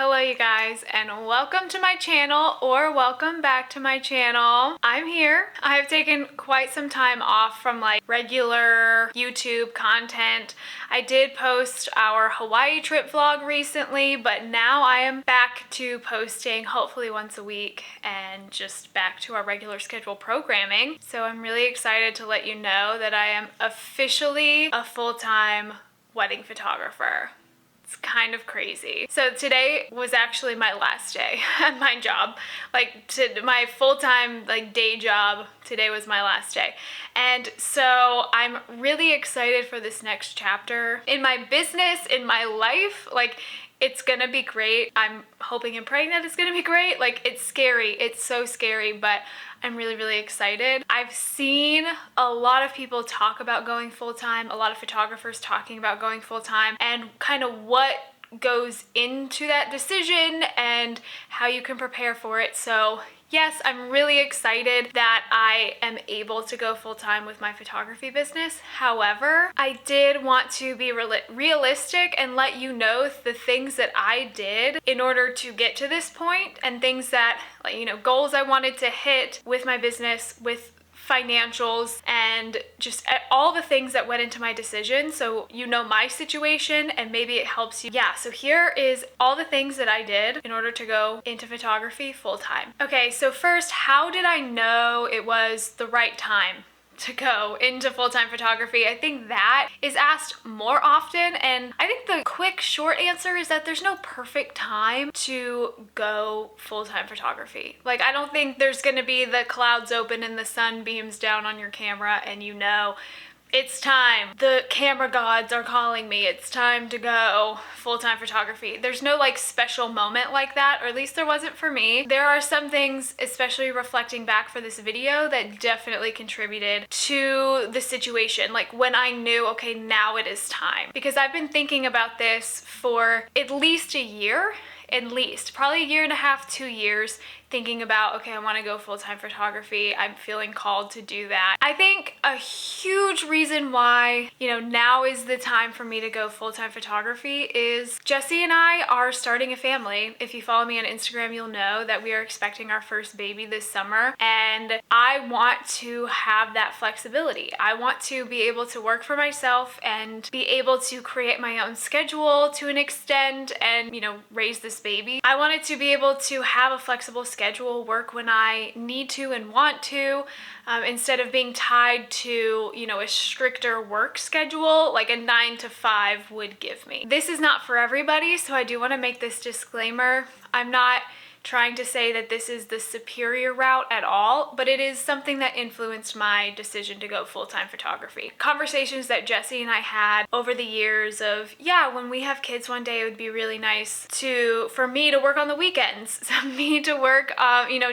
Hello you guys, and welcome to my channel, or welcome back to my channel. I'm here. I have taken quite some time off from like regular YouTube content. I did post our Hawaii trip vlog recently, but now I am back to posting hopefully once a week and just back to our regular schedule programming. So I'm really excited to let you know that I am officially a full-time wedding photographer. It's kind of crazy. So today was actually my last day at my job. My full-time day job, today was my last day. And so I'm really excited for this next chapter in my business, in my life. It's gonna be great. I'm hoping and praying that it's gonna be great. It's scary. It's so scary, but I'm really, really excited. I've seen a lot of people talk about going full-time, a lot of photographers talking about going full-time, and kind of what goes into that decision and how you can prepare for it. So yes, I'm really excited that I am able to go full-time with my photography business. However, I did want to be realistic and let you know the things that I did in order to get to this point, and things that, goals I wanted to hit with my business, with financials, and just all the things that went into my decision, so you know my situation and maybe it helps you. Yeah, so here is all the things that I did in order to go into photography full-time. Okay, so first, how did I know it was the right time to go into full-time photography? I think that is asked more often, and I think the quick short answer is that there's no perfect time to go full-time photography. I don't think there's gonna be the clouds open and the sun beams down on your camera and it's time. The camera gods are calling me. It's time to go full-time photography. There's no special moment like that, or at least there wasn't for me. There are some things, especially reflecting back for this video, that definitely contributed to the situation. When I knew, okay, now it is time. Because I've been thinking about this for at least a year, probably a year and a half, 2 years, thinking about, okay, I want to go full-time photography. I'm feeling called to do that. I think a huge reason why, now is the time for me to go full-time photography is Jesse and I are starting a family. If you follow me on Instagram, you'll know that we are expecting our first baby this summer, and I want to have that flexibility. I want to be able to work for myself and be able to create my own schedule to an extent and, raise this baby. I wanted to be able to have a flexible schedule, work when I need to and want to, instead of being tied to, a stricter work schedule like a 9 to 5 would give me. This is not for everybody, so I do want to make this disclaimer. I'm not trying to say that this is the superior route at all, but it is something that influenced my decision to go full-time photography. Conversations that Jesse and I had over the years of, yeah, when we have kids one day, it would be really nice for me to work on the weekends, me to work,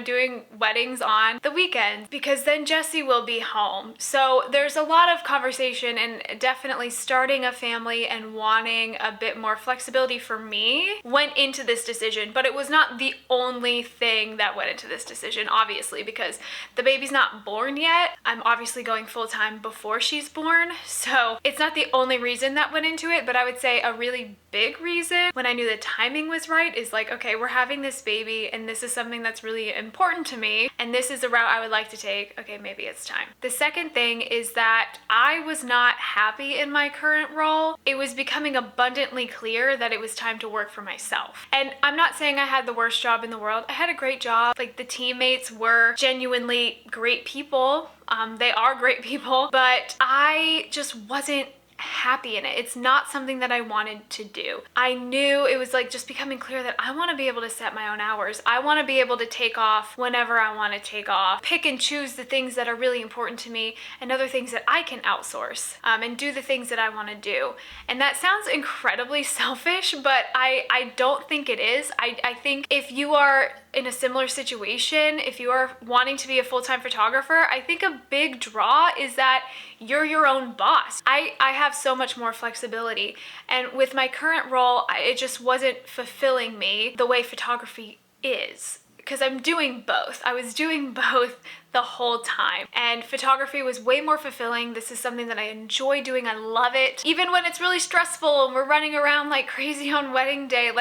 doing weddings on the weekends, because then Jesse will be home. So there's a lot of conversation, and definitely starting a family and wanting a bit more flexibility for me went into this decision, but it was not the only thing that went into this decision, obviously, because the baby's not born yet. I'm obviously going full-time before she's born, so it's not the only reason that went into it, but I would say a really big reason, when I knew the timing was right, is okay, we're having this baby and this is something that's really important to me, and this is the route I would like to take. Okay, maybe it's time. The second thing is that I was not happy in my current role. It was becoming abundantly clear that it was time to work for myself. And I'm not saying I had the worst job in the world. I had a great job. The teammates were genuinely great people. They are great people, but I just wasn't happy in it. It's not something that I wanted to do. I knew it was just becoming clear that I want to be able to set my own hours. I want to be able to take off whenever I want to take off, pick and choose the things that are really important to me and other things that I can outsource, and do the things that I want to do. And that sounds incredibly selfish, but I don't think it is. I think if you are in a similar situation, if you are wanting to be a full-time photographer, I think a big draw is that you're your own boss. I have so much more flexibility, and with my current role, it just wasn't fulfilling me the way photography is because I'm doing both. I was doing both the whole time, and photography was way more fulfilling. This is something that I enjoy doing. I love it. Even when it's really stressful and we're running around like crazy on wedding day,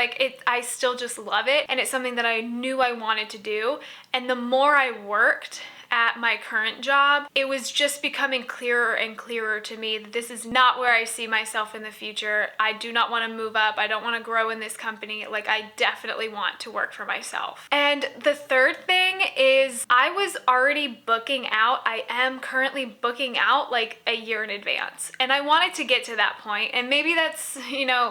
I still just love it, and it's something that I knew I wanted to do. And the more I worked at my current job, it was just becoming clearer and clearer to me that this is not where I see myself in the future. I do not want to move up. I don't want to grow in this company. Like, I definitely want to work for myself. And the third thing is I was already booking out. I am currently booking out like a year in advance. And I wanted to get to that point. And maybe that's,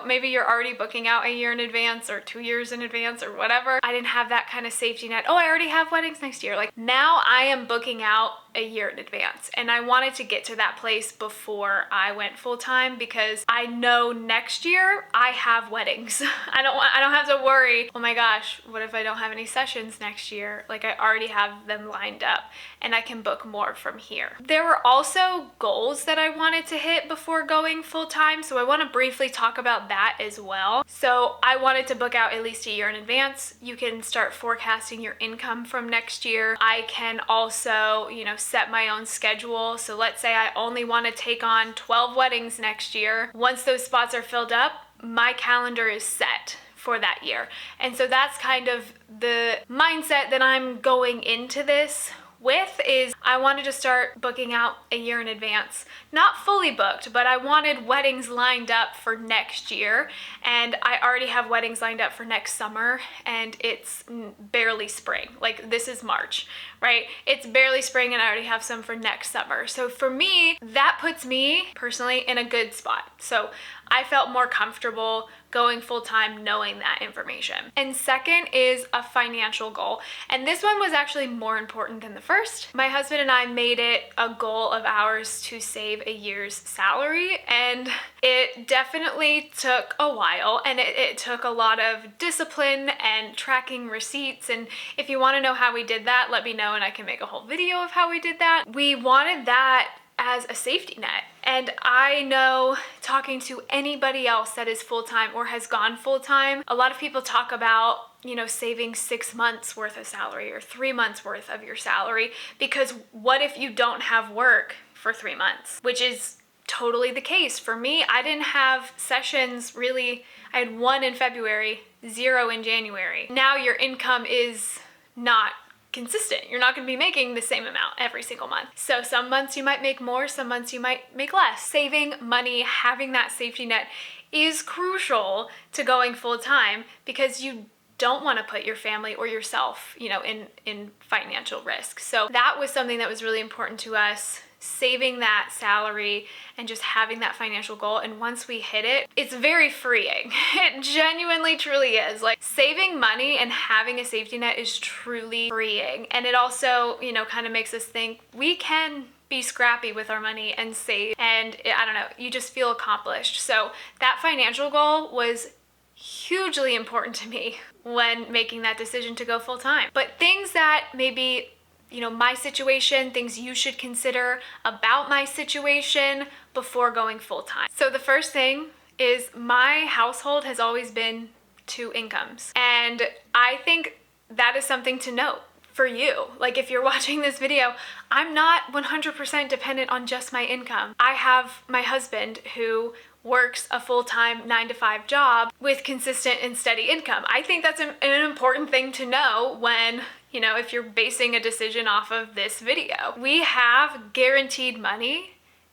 maybe you're already booking out a year in advance or 2 years in advance or whatever. I didn't have that kind of safety net. Oh, I already have weddings next year. Like, now I am booking out a year in advance, and I wanted to get to that place before I went full-time, because I know next year I have weddings. I don't have to worry, oh my gosh, what if I don't have any sessions next year? Like, I already have them lined up, and I can book more from here. There were also goals that I wanted to hit before going full-time, so I want to briefly talk about that as well. So I wanted to book out at least a year in advance. You can start forecasting your income from next year. I can also, set my own schedule. So let's say I only want to take on 12 weddings next year. Once those spots are filled up, my calendar is set for that year. And so that's kind of the mindset that I'm going into this with, is I wanted to start booking out a year in advance. Not fully booked, but I wanted weddings lined up for next year, and I already have weddings lined up for next summer, and it's barely spring. Like, this is March, right? It's barely spring, and I already have some for next summer. So for me, that puts me personally in a good spot. So I felt more comfortable going full-time knowing that information. And second is a financial goal. And this one was actually more important than the first. My husband and I made it a goal of ours to save a year's salary, and it definitely took a while, and it took a lot of discipline and tracking receipts. And if you want to know how we did that, let me know and I can make a whole video of how we did that. We wanted that as a safety net. And I know, talking to anybody else that is full-time or has gone full-time, a lot of people talk about, saving 6 months worth of salary or 3 months worth of your salary, because what if you don't have work for 3 months? Which is totally the case. For me, I didn't have sessions really. I had 1 in February, 0 in January. Now your income is not consistent. You're not going to be making the same amount every single month. So some months you might make more, some months you might make less. Saving money, having that safety net is crucial to going full-time, because you don't want to put your family or yourself, in financial risk. So that was something that was really important to us, saving that salary and just having that financial goal. And once we hit it, it's very freeing. It genuinely, truly is. Like, saving money and having a safety net is truly freeing. And it also, kind of makes us think we can be scrappy with our money and save. And I don't know, you just feel accomplished. So that financial goal was hugely important to me when making that decision to go full time. But things that maybe, my situation, things you should consider about my situation before going full time. So the first thing is, my household has always been 2 incomes. And I think that is something to note for you. Like, if you're watching this video, I'm not 100% dependent on just my income. I have my husband who works a full-time 9-to-5 job with consistent and steady income. I think that's an important thing to know when, if you're basing a decision off of this video. We have guaranteed money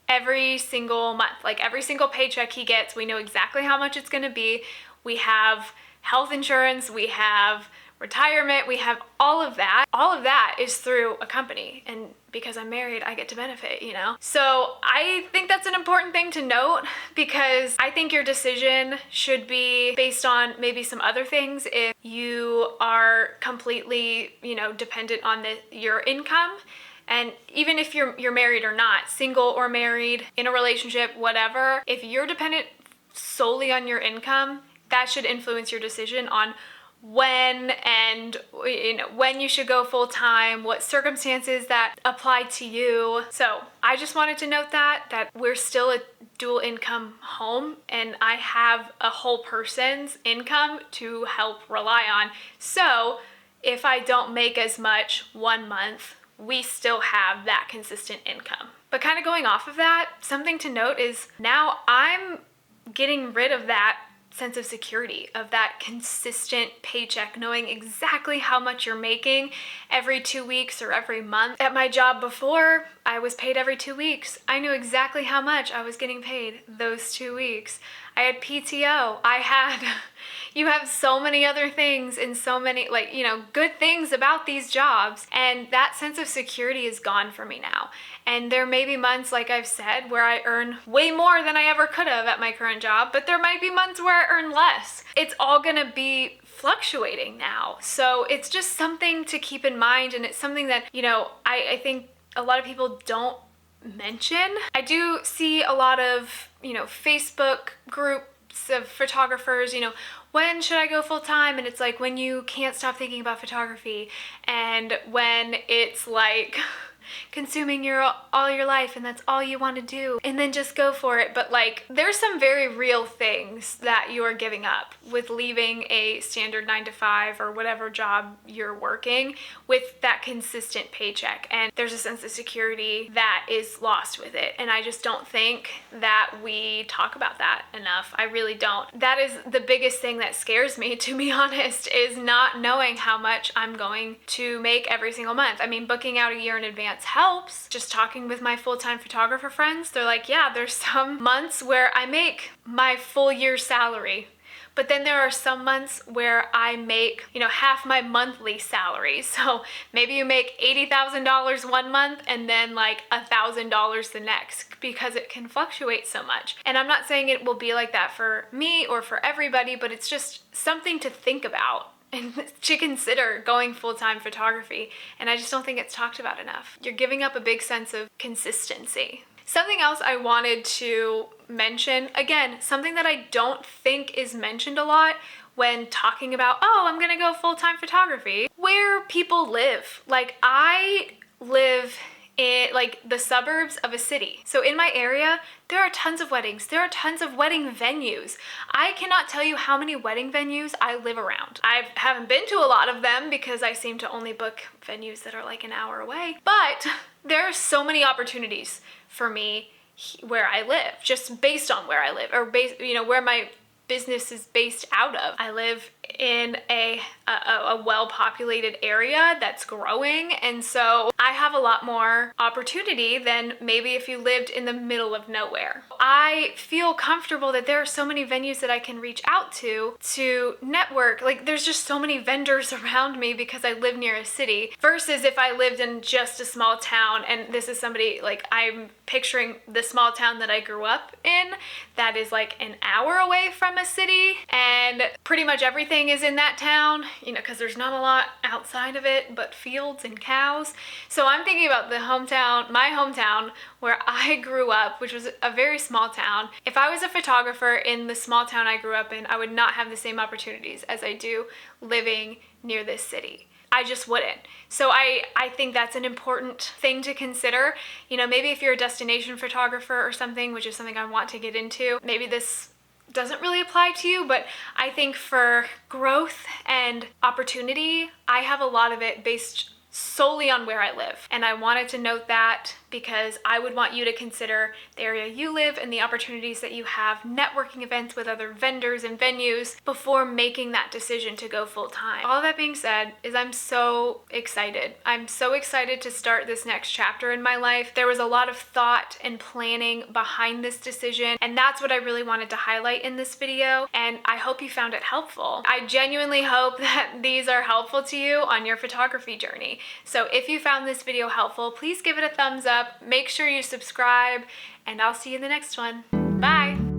every single month. Like, every single paycheck he gets, we know exactly how much it's going to be. We have health insurance, we have retirement, we have all of that. All of that is through a company, and because I'm married, I get to benefit, So I think that's an important thing to note, because I think your decision should be based on maybe some other things. If you are completely, dependent on your income, and even if you're married or not, single or married, in a relationship, whatever, if you're dependent solely on your income, that should influence your decision on when you should go full-time, what circumstances that apply to you. So I just wanted to note that we're still a dual income home, and I have a whole person's income to help rely on. So if I don't make as much one month, we still have that consistent income. But kind of going off of that, something to note is now I'm getting rid of that sense of security, of that consistent paycheck, knowing exactly how much you're making every 2 weeks or every month. At my job before, I was paid every 2 weeks. I knew exactly how much I was getting paid those 2 weeks. I had PTO. You have so many other things and so many, good things about these jobs. And that sense of security is gone for me now. And there may be months, like I've said, where I earn way more than I ever could have at my current job, but there might be months where I earn less. It's all gonna be fluctuating now. So it's just something to keep in mind, and it's something that, I think a lot of people don't mention. I do see a lot of, Facebook groups of photographers, when should I go full time? And it's like when you can't stop thinking about photography, and when it's like consuming all your life and that's all you want to do, and then just go for it. But there's some very real things that you're giving up with leaving a standard 9 to 5 or whatever job you're working with that consistent paycheck, and there's a sense of security that is lost with it. And I just don't think that we talk about that enough. I really don't. That is the biggest thing that scares me, to be honest, is not knowing how much I'm going to make every single month. I mean, booking out a year in advance helps. Just talking with my full-time photographer friends, they're like, yeah, there's some months where I make my full year's salary, but then there are some months where I make, half my monthly salary. So maybe you make $80,000 one month and then $1,000 the next, because it can fluctuate so much. And I'm not saying it will be like that for me or for everybody, but it's just something to think about and to consider going full-time photography. And I just don't think it's talked about enough. You're giving up a big sense of consistency. Something else I wanted to mention, again, something that I don't think is mentioned a lot when talking about, I'm gonna go full-time photography, where people live. I live in the suburbs of a city. So in my area, there are tons of weddings. There are tons of wedding venues. I cannot tell you how many wedding venues I live around. I haven't been to a lot of them because I seem to only book venues that are an hour away. But there are so many opportunities for me where I live, just based on where I live, or where my business is based out of. I live in a well-populated area that's growing, and so I have a lot more opportunity than maybe if you lived in the middle of nowhere. I feel comfortable that there are so many venues that I can reach out to network. There's just so many vendors around me because I live near a city, versus if I lived in just a small town. And this is somebody, I'm picturing the small town that I grew up in that is an hour away from a city, and pretty much everything is in that town, because there's not a lot outside of it but fields and cows. So I'm thinking about my hometown where I grew up, which was a very small town. If I was a photographer in the small town I grew up in, I would not have the same opportunities as I do living near this city. I just wouldn't. So I think that's an important thing to consider. Maybe if you're a destination photographer or something, which is something I want to get into, maybe this doesn't really apply to you, but I think for growth and opportunity, I have a lot of it based solely on where I live. And I wanted to note that because I would want you to consider the area you live and the opportunities that you have, networking events with other vendors and venues before making that decision to go full time. All that being said is I'm so excited. I'm so excited to start this next chapter in my life. There was a lot of thought and planning behind this decision, and that's what I really wanted to highlight in this video, and I hope you found it helpful. I genuinely hope that these are helpful to you on your photography journey. So if you found this video helpful, please give it a thumbs up, make sure you subscribe, and I'll see you in the next one. Bye!